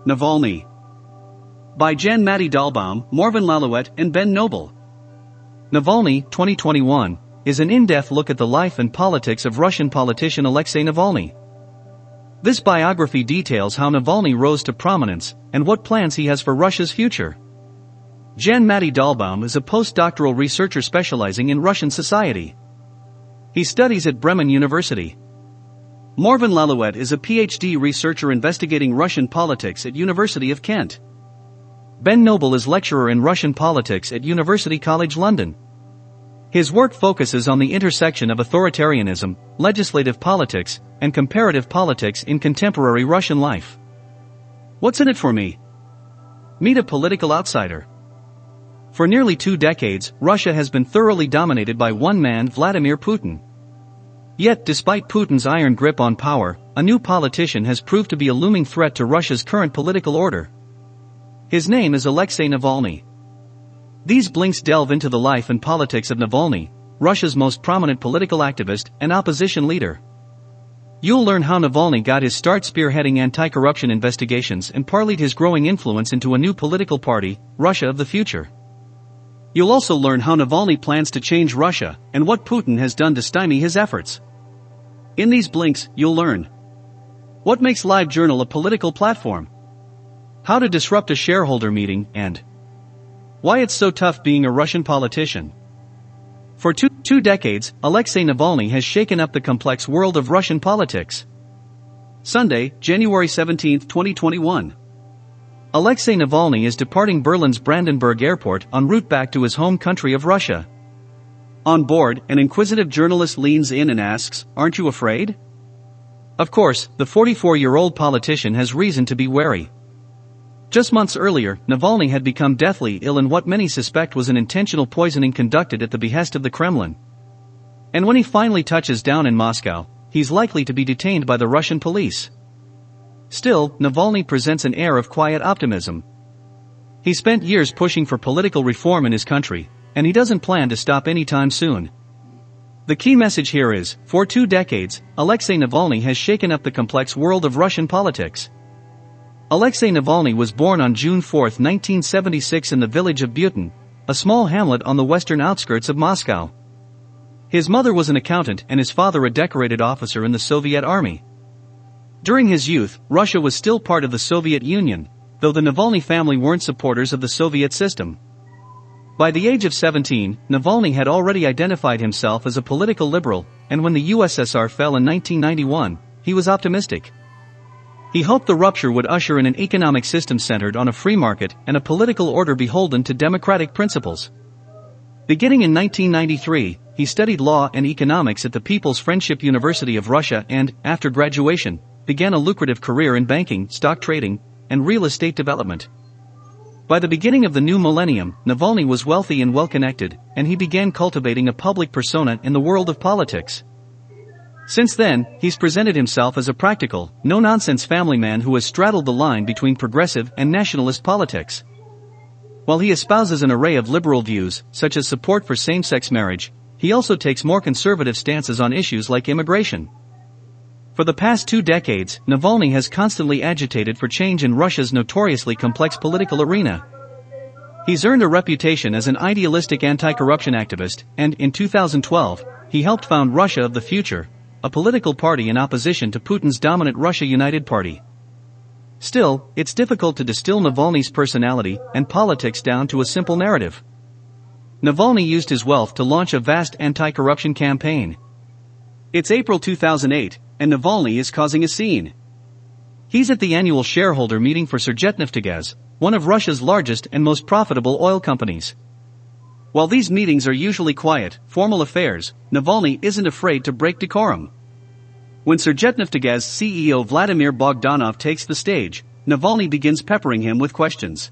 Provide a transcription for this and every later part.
Navalny. By Matti Dollbaum, Morvan Lallouet, and Ben Nobel. Navalny, 2021, is an in-depth look at the life and politics of Russian politician Alexei Navalny. This biography details how Navalny rose to prominence and what plans he has for Russia's future. Matti Dollbaum is a postdoctoral researcher specializing in Russian society. He studies at Bremen University. Morvan Lallouet is a PhD researcher investigating Russian politics at University of Kent. Ben Nobel is lecturer in Russian politics at University College London. His work focuses on the intersection of authoritarianism, legislative politics, and comparative politics in contemporary Russian life. What's in it for me? Meet a political outsider. For nearly 2 decades, Russia has been thoroughly dominated by one man, Vladimir Putin. Yet, despite Putin's iron grip on power, a new politician has proved to be a looming threat to Russia's current political order. His name is Alexei Navalny. These blinks delve into the life and politics of Navalny, Russia's most prominent political activist and opposition leader. You'll learn how Navalny got his start spearheading anti-corruption investigations and parlayed his growing influence into a new political party, Russia of the future. You'll also learn how Navalny plans to change Russia and what Putin has done to stymie his efforts. In these blinks, you'll learn what makes LiveJournal a political platform, how to disrupt a shareholder meeting, and why it's so tough being a Russian politician. For two decades, Alexei Navalny has shaken up the complex world of Russian politics. Sunday, January 17, 2021. Alexei Navalny is departing Berlin's Brandenburg airport en route back to his home country of Russia. On board, an inquisitive journalist leans in and asks, "Aren't you afraid?" Of course, the 44-year-old politician has reason to be wary. Just months earlier, Navalny had become deathly ill in what many suspect was an intentional poisoning conducted at the behest of the Kremlin. And when he finally touches down in Moscow, he's likely to be detained by the Russian police. Still, Navalny presents an air of quiet optimism. He spent years pushing for political reform in his country, and he doesn't plan to stop anytime soon. The key message here is, for 2 decades, Alexei Navalny has shaken up the complex world of Russian politics. Alexei Navalny was born on June 4, 1976 in the village of Butin, a small hamlet on the western outskirts of Moscow. His mother was an accountant and his father a decorated officer in the Soviet army. During his youth, Russia was still part of the Soviet Union, though the Navalny family weren't supporters of the Soviet system. By the age of 17, Navalny had already identified himself as a political liberal, and when the USSR fell in 1991, he was optimistic. He hoped the rupture would usher in an economic system centered on a free market and a political order beholden to democratic principles. Beginning in 1993, he studied law and economics at the People's Friendship University of Russia and, after graduation, began a lucrative career in banking, stock trading, and real estate development. By the beginning of the new millennium, Navalny was wealthy and well-connected, and he began cultivating a public persona in the world of politics. Since then, he's presented himself as a practical, no-nonsense family man who has straddled the line between progressive and nationalist politics. While he espouses an array of liberal views, such as support for same-sex marriage, he also takes more conservative stances on issues like immigration. For the past 2 decades, Navalny has constantly agitated for change in Russia's notoriously complex political arena. He's earned a reputation as an idealistic anti-corruption activist, and, in 2012, he helped found Russia of the Future, a political party in opposition to Putin's dominant Russia United Party. Still, it's difficult to distill Navalny's personality and politics down to a simple narrative. Navalny used his wealth to launch a vast anti-corruption campaign. It's April 2008, and Navalny is causing a scene. He's at the annual shareholder meeting for Surgetneftgaz, one of Russia's largest and most profitable oil companies. While these meetings are usually quiet, formal affairs, Navalny isn't afraid to break decorum. When Surgetneftgaz CEO Vladimir Bogdanov takes the stage, Navalny begins peppering him with questions.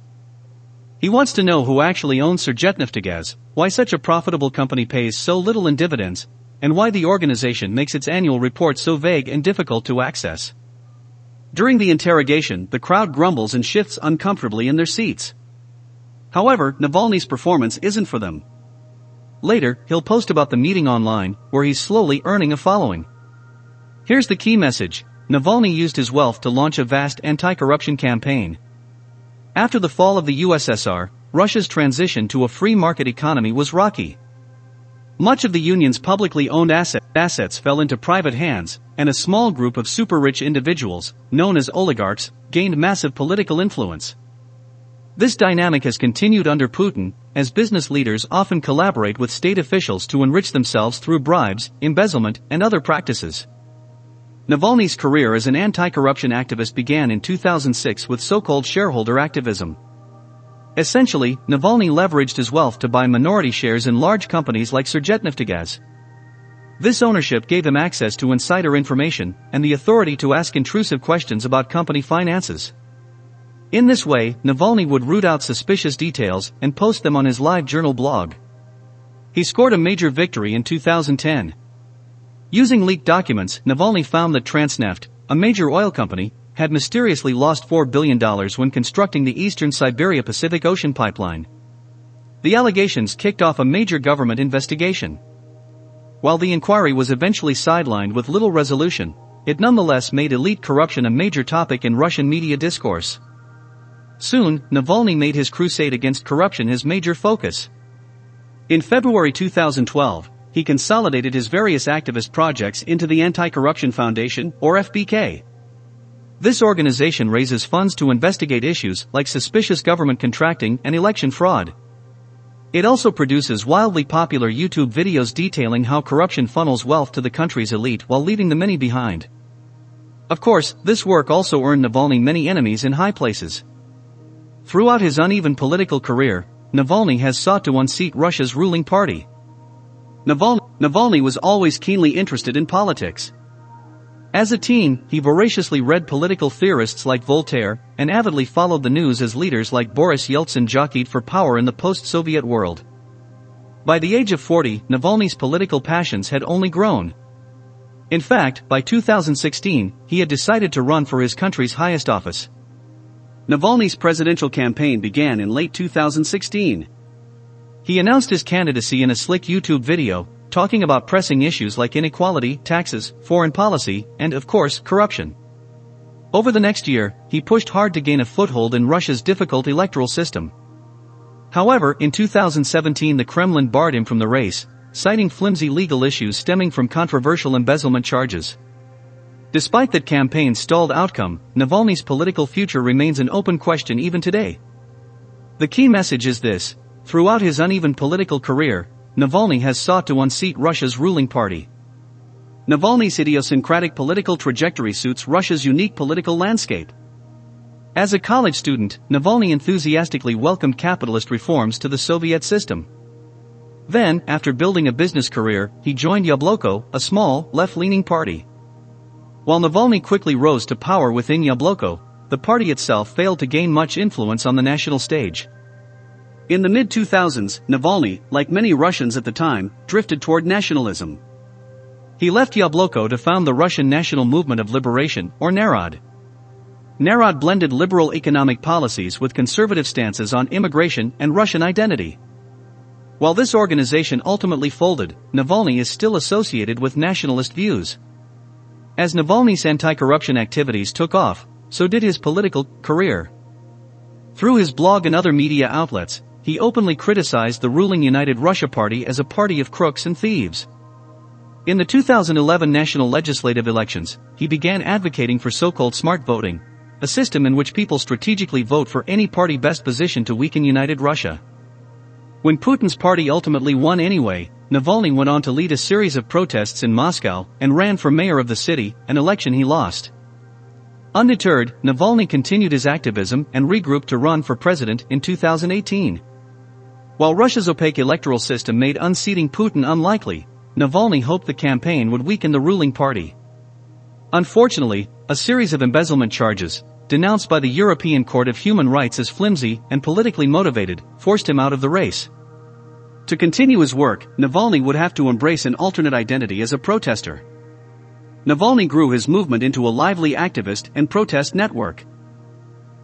He wants to know who actually owns Surgetneftgaz, why such a profitable company pays so little in dividends, and why the organization makes its annual report so vague and difficult to access. During the interrogation, the crowd grumbles and shifts uncomfortably in their seats. However, Navalny's performance isn't for them. Later, he'll post about the meeting online, where he's slowly earning a following. Here's the key message: Navalny used his wealth to launch a vast anti-corruption campaign, After the fall of the USSR, Russia's transition to a free market economy was rocky. Much of the Union's publicly owned assets fell into private hands, and a small group of super-rich individuals, known as oligarchs, gained massive political influence. This dynamic has continued under Putin, as business leaders often collaborate with state officials to enrich themselves through bribes, embezzlement, and other practices. Navalny's career as an anti-corruption activist began in 2006 with so-called shareholder activism. Essentially, Navalny leveraged his wealth to buy minority shares in large companies like Surgutneftegaz. This ownership gave him access to insider information and the authority to ask intrusive questions about company finances. In this way, Navalny would root out suspicious details and post them on his LiveJournal blog. He scored a major victory in 2010. Using leaked documents, Navalny found that Transneft, a major oil company, had mysteriously lost $4 billion when constructing the Eastern Siberia Pacific Ocean pipeline. The allegations kicked off a major government investigation. While the inquiry was eventually sidelined with little resolution, it nonetheless made elite corruption a major topic in Russian media discourse. Soon, Navalny made his crusade against corruption his major focus. In February 2012, he consolidated his various activist projects into the Anti-Corruption Foundation, or FBK. This organization raises funds to investigate issues like suspicious government contracting and election fraud. It also produces wildly popular YouTube videos detailing how corruption funnels wealth to the country's elite while leaving the many behind. Of course, this work also earned Navalny many enemies in high places. Throughout his uneven political career, Navalny has sought to unseat Russia's ruling party. Navalny was always keenly interested in politics. As a teen, he voraciously read political theorists like Voltaire, and avidly followed the news as leaders like Boris Yeltsin jockeyed for power in the post-Soviet world. By the age of 40, Navalny's political passions had only grown. In fact, by 2016, he had decided to run for his country's highest office. Navalny's presidential campaign began in late 2016. He announced his candidacy in a slick YouTube video, talking about pressing issues like inequality, taxes, foreign policy, and, of course, corruption. Over the next year, he pushed hard to gain a foothold in Russia's difficult electoral system. However, in 2017 the Kremlin barred him from the race, citing flimsy legal issues stemming from controversial embezzlement charges. Despite that campaign's stalled outcome, Navalny's political future remains an open question even today. The key message is this: throughout his uneven political career, Navalny has sought to unseat Russia's ruling party. Navalny's idiosyncratic political trajectory suits Russia's unique political landscape. As a college student, Navalny enthusiastically welcomed capitalist reforms to the Soviet system. Then, after building a business career, he joined Yabloko, a small, left-leaning party. While Navalny quickly rose to power within Yabloko, the party itself failed to gain much influence on the national stage. In the mid-2000s, Navalny, like many Russians at the time, drifted toward nationalism. He left Yabloko to found the Russian National Movement of Liberation, or Narod. Narod blended liberal economic policies with conservative stances on immigration and Russian identity. While this organization ultimately folded, Navalny is still associated with nationalist views. As Navalny's anti-corruption activities took off, so did his political career. Through his blog and other media outlets, he openly criticized the ruling United Russia Party as a party of crooks and thieves. In the 2011 national legislative elections, he began advocating for so-called smart voting, a system in which people strategically vote for any party best positioned to weaken United Russia. When Putin's party ultimately won anyway, Navalny went on to lead a series of protests in Moscow and ran for mayor of the city, an election he lost. Undeterred, Navalny continued his activism and regrouped to run for president in 2018. While Russia's opaque electoral system made unseating Putin unlikely, Navalny hoped the campaign would weaken the ruling party. Unfortunately, a series of embezzlement charges, denounced by the European Court of Human Rights as flimsy and politically motivated, forced him out of the race. To continue his work, Navalny would have to embrace an alternate identity as a protester. Navalny grew his movement into a lively activist and protest network.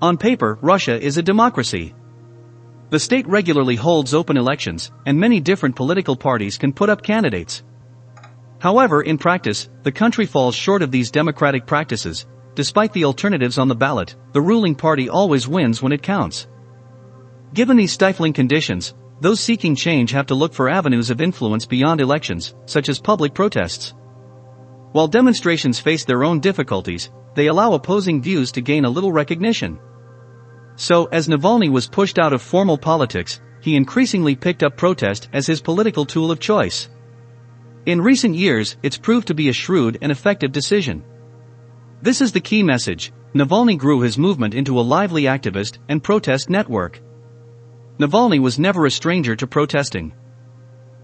On paper, Russia is a democracy. The state regularly holds open elections, and many different political parties can put up candidates. However, in practice, the country falls short of these democratic practices, despite the alternatives on the ballot, the ruling party always wins when it counts. Given these stifling conditions, those seeking change have to look for avenues of influence beyond elections, such as public protests. While demonstrations face their own difficulties, they allow opposing views to gain a little recognition. So, as Navalny was pushed out of formal politics, he increasingly picked up protest as his political tool of choice. In recent years, it's proved to be a shrewd and effective decision. This is the key message: Navalny grew his movement into a lively activist and protest network. Navalny was never a stranger to protesting.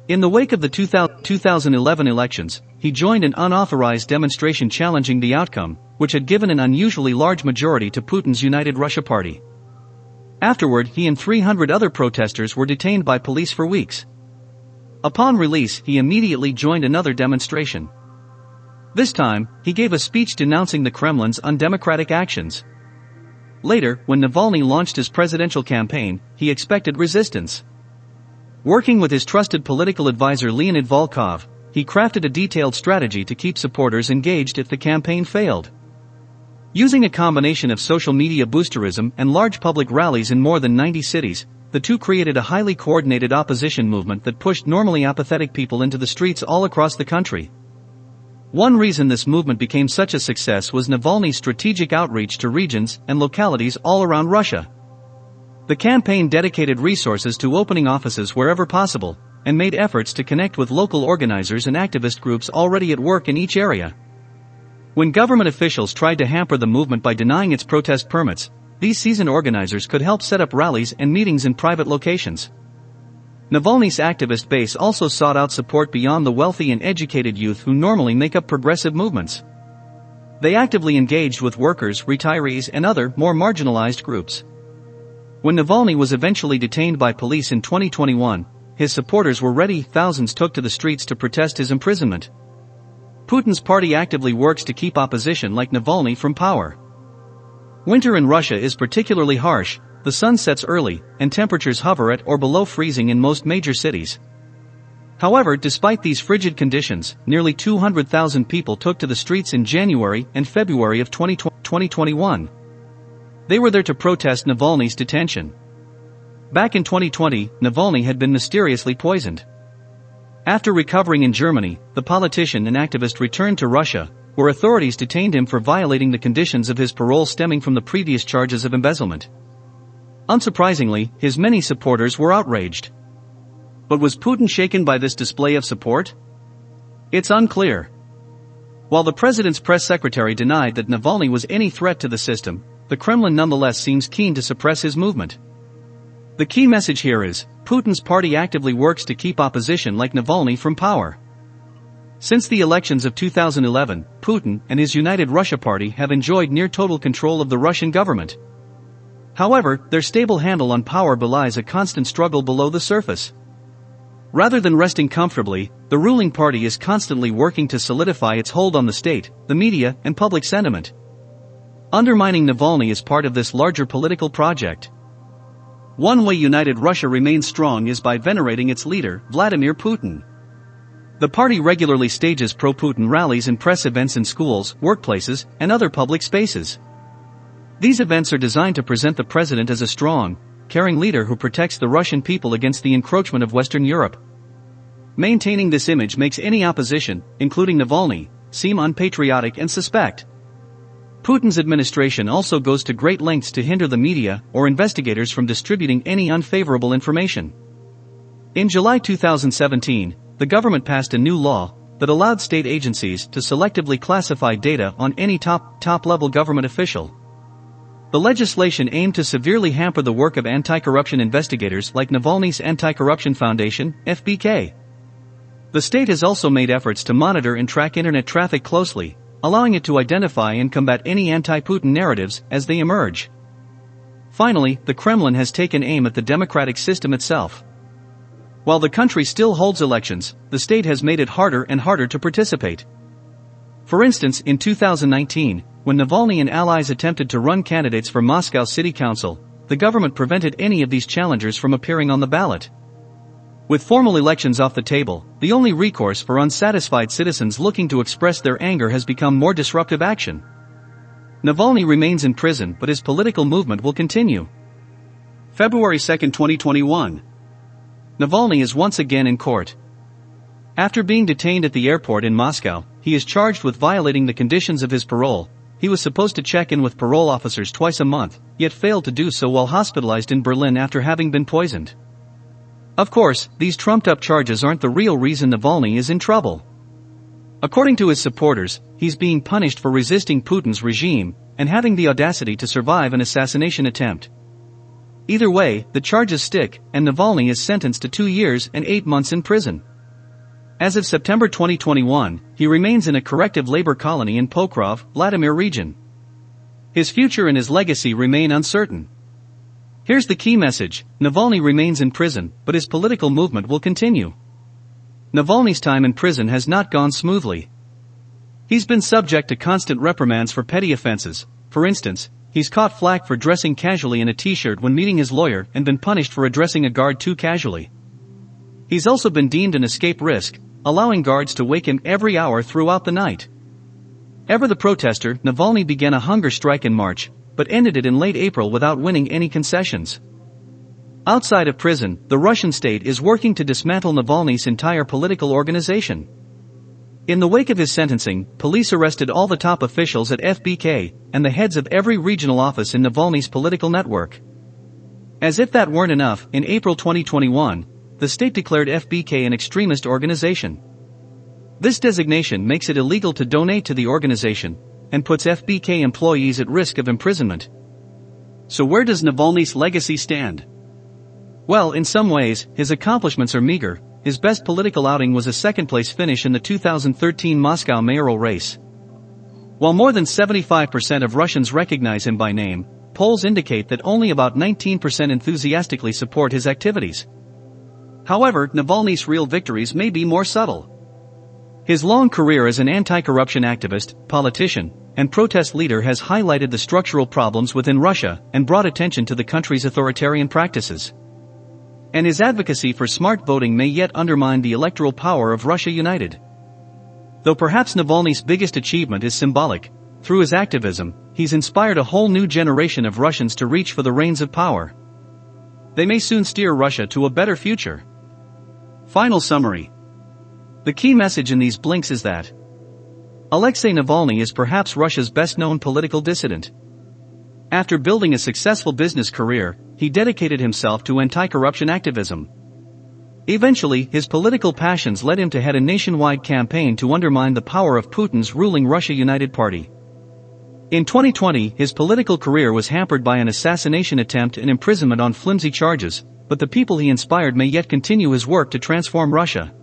In the wake of the 2011 elections, he joined an unauthorized demonstration challenging the outcome, which had given an unusually large majority to Putin's United Russia Party. Afterward, he and 300 other protesters were detained by police for weeks. Upon release, he immediately joined another demonstration. This time, he gave a speech denouncing the Kremlin's undemocratic actions. Later, when Navalny launched his presidential campaign, he expected resistance. Working with his trusted political advisor Leonid Volkov, he crafted a detailed strategy to keep supporters engaged if the campaign failed. Using a combination of social media boosterism and large public rallies in more than 90 cities, the two created a highly coordinated opposition movement that pushed normally apathetic people into the streets all across the country. One reason this movement became such a success was Navalny's strategic outreach to regions and localities all around Russia. The campaign dedicated resources to opening offices wherever possible, and made efforts to connect with local organizers and activist groups already at work in each area. When government officials tried to hamper the movement by denying its protest permits, these seasoned organizers could help set up rallies and meetings in private locations. Navalny's activist base also sought out support beyond the wealthy and educated youth who normally make up progressive movements. They actively engaged with workers, retirees, and other, more marginalized groups. When Navalny was eventually detained by police in 2021, his supporters were ready. Thousands took to the streets to protest his imprisonment. Putin's party actively works to keep opposition like Navalny from power. Winter in Russia is particularly harsh. The sun sets early, and temperatures hover at or below freezing in most major cities. However, despite these frigid conditions, nearly 200,000 people took to the streets in January and February of 2021. They were there to protest Navalny's detention. Back in 2020, Navalny had been mysteriously poisoned. After recovering in Germany, the politician and activist returned to Russia, where authorities detained him for violating the conditions of his parole stemming from the previous charges of embezzlement. Unsurprisingly, his many supporters were outraged. But was Putin shaken by this display of support? It's unclear. While the president's press secretary denied that Navalny was any threat to the system, the Kremlin nonetheless seems keen to suppress his movement. The key message here is, Putin's party actively works to keep opposition like Navalny from power. Since the elections of 2011, Putin and his United Russia Party have enjoyed near total control of the Russian government. However, their stable handle on power belies a constant struggle below the surface. Rather than resting comfortably, the ruling party is constantly working to solidify its hold on the state, the media, and public sentiment. Undermining Navalny is part of this larger political project. One way United Russia remains strong is by venerating its leader, Vladimir Putin. The party regularly stages pro-Putin rallies and press events in schools, workplaces, and other public spaces. These events are designed to present the president as a strong, caring leader who protects the Russian people against the encroachment of Western Europe. Maintaining this image makes any opposition, including Navalny, seem unpatriotic and suspect. Putin's administration also goes to great lengths to hinder the media or investigators from distributing any unfavorable information. In July 2017, the government passed a new law that allowed state agencies to selectively classify data on any top-level government official. The legislation aimed to severely hamper the work of anti-corruption investigators like Navalny's Anti-Corruption Foundation, FBK. The state has also made efforts to monitor and track internet traffic closely, allowing it to identify and combat any anti-Putin narratives as they emerge. Finally, the Kremlin has taken aim at the democratic system itself. While the country still holds elections, the state has made it harder and harder to participate. For instance, in 2019, when Navalny and allies attempted to run candidates for Moscow City Council, the government prevented any of these challengers from appearing on the ballot. With formal elections off the table, the only recourse for unsatisfied citizens looking to express their anger has become more disruptive action. Navalny remains in prison but his political movement will continue. February 2, 2021. Navalny is once again in court. After being detained at the airport in Moscow, he is charged with violating the conditions of his parole. He was supposed to check in with parole officers twice a month, yet failed to do so while hospitalized in Berlin after having been poisoned. Of course, these trumped-up charges aren't the real reason Navalny is in trouble. According to his supporters, he's being punished for resisting Putin's regime and having the audacity to survive an assassination attempt. Either way, the charges stick, and Navalny is sentenced to 2 years and 8 months in prison. As of September 2021, he remains in a corrective labor colony in Pokrov, Vladimir region. His future and his legacy remain uncertain. Here's the key message: Navalny remains in prison, but his political movement will continue. Navalny's time in prison has not gone smoothly. He's been subject to constant reprimands for petty offenses. For instance, he's caught flack for dressing casually in a t-shirt when meeting his lawyer and been punished for addressing a guard too casually. He's also been deemed an escape risk, allowing guards to wake him every hour throughout the night. Ever the protester, Navalny began a hunger strike in March, but ended it in late April without winning any concessions. Outside of prison, the Russian state is working to dismantle Navalny's entire political organization. In the wake of his sentencing, police arrested all the top officials at FBK and the heads of every regional office in Navalny's political network. As if that weren't enough, in April 2021, the state declared FBK an extremist organization. This designation makes it illegal to donate to the organization and puts FBK employees at risk of imprisonment. So where does Navalny's legacy stand? Well, in some ways, his accomplishments are meager. His best political outing was a second-place finish in the 2013 Moscow mayoral race. While more than 75% of Russians recognize him by name, polls indicate that only about 19% enthusiastically support his activities. However, Navalny's real victories may be more subtle. His long career as an anti-corruption activist, politician, and protest leader has highlighted the structural problems within Russia and brought attention to the country's authoritarian practices. And his advocacy for smart voting may yet undermine the electoral power of Russia United. Though perhaps Navalny's biggest achievement is symbolic, through his activism, he's inspired a whole new generation of Russians to reach for the reins of power. They may soon steer Russia to a better future. Final summary. The key message in these blinks is that Alexei Navalny is perhaps Russia's best-known political dissident. After building a successful business career, he dedicated himself to anti-corruption activism. Eventually, his political passions led him to head a nationwide campaign to undermine the power of Putin's ruling Russia United Party. In 2020, his political career was hampered by an assassination attempt and imprisonment on flimsy charges, but the people he inspired may yet continue his work to transform Russia.